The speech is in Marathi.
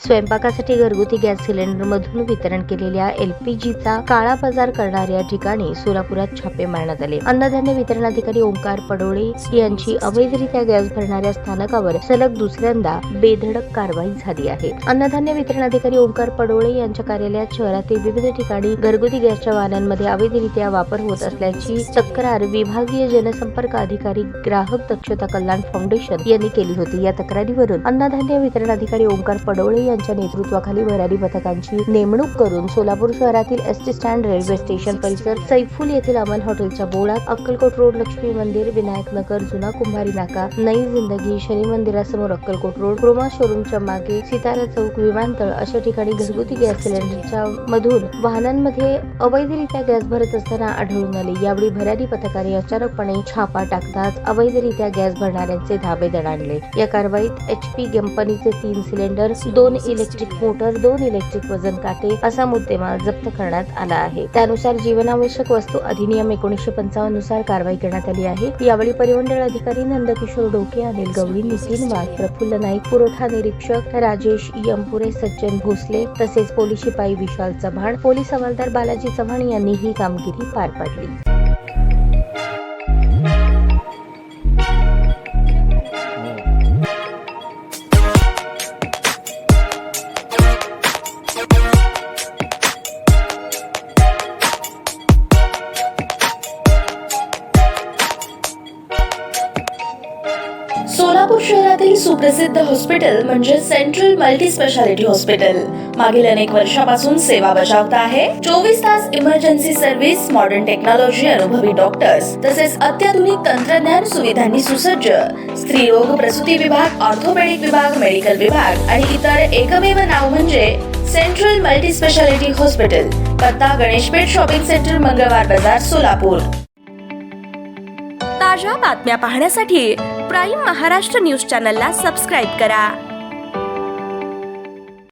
स्वयंपाकासाठी घरगुती गॅस सिलेंडर मधून वितरण केलेल्या LPGचा काळा बाजार करणाऱ्या ठिकाणी सोलापुरात छापे मारण्यात आले। अन्नधान्य वितरण अधिकारी ओंकार पडोळे यांची अवैधरित्या गॅस भरणाऱ्या स्थानकावर सलग दुसऱ्यांदा बेधडक कारवाई झाली आहे। अन्नधान्य वितरण अधिकारी ओंकार पडोळे यांच्या कार्यालयात शहरातील विविध ठिकाणी घरगुती गॅसच्या वाहनांमध्ये अवैधरित्या वापर होत असल्याची तक्रार विभागीय जनसंपर्क अधिकारी ग्राहक दक्षता कल्याण फाउंडेशन यांनी केली होती। या तक्रारीवरून अन्नधान्य वितरण अधिकारी ओंकार पडोळे यांच्या नेतृत्वाखाली भरारी पथकांची नेमणूक करून सोलापूर शहरातील एसटी स्टँड, रेल्वे स्टेशन परिसर, सैफुल येथील अमन हॉटेलच्या बोळात, अक्कलकोट रोड, लक्ष्मी मंदिर, विनायक नगर, जुना कुंभारी नाका, नई जिंदगी, शनी मंदिरासमोर अक्कलकोट रोड, क्रोमा शोरूमच्या मागे, सितारा चौक, विमानतळ अशा ठिकाणी घरगुती गॅस सिलेंडरच्या मधून वाहनांमध्ये अवैधरित्या गॅस भरत असताना आढळून आले। यावेळी भरारी पथकाने अचानकपणे छापा टाकताच अवैधरित्या गॅस भरणाऱ्यांचे धाबे दणाणले। या कारवाईत HP कंपनीचे 3 सिलेंडर, 2 इलेक्ट्रिक मोटर, 2 इलेक्ट्रिक वजन काटे असा मुद्देमाल जप्त करण्यात आला आहे। त्यानुसार जीवनावश्यक वस्तू अधिनियम 1955 नुसार कारवाई करण्यात आली आहे। यावेळी परिमंडळ अधिकारी नंदकिशोर डोके, अनिल गवळी, नितीन वाघ, प्रफुल्ल नाईक, पुरवठा निरीक्षक राजेश यमपुरे, सज्जन भोसले तसेच पोलीस शिपाई विशाल चव्हाण, पोलीस हवालदार बालाजी चव्हाण यांनी ही कामगिरी पार पाडली। सोलापूर शहरातील सुप्रसिद्ध हॉस्पिटल म्हणजे सेंट्रल मल्टी स्पेशालिटी हॉस्पिटल मागील अनेक वर्षापासून सेवा बजावत आहे। 24 तास इमर्जन्सी सर्व्हिस, मॉडर्न टेक्नॉलॉजी, अनुभवी डॉक्टर्स तसेच अत्याधुनिक तंत्रज्ञान सुविधांनी सुसज्ज स्त्रीरोग प्रसूती विभाग, ऑर्थोपेडिक विभाग, मेडिकल विभाग आणि इतर एकमेव नाव म्हणजे सेंट्रल मल्टी स्पेशालिटी हॉस्पिटल। पत्ता गणेशपेठ शॉपिंग सेंटर, मंगळवार बाजार, सोलापूर। ताज्या बातम्या पाहण्यासाठी प्राईम महाराष्ट्र न्यूज चॅनलला सबस्क्राईब करा।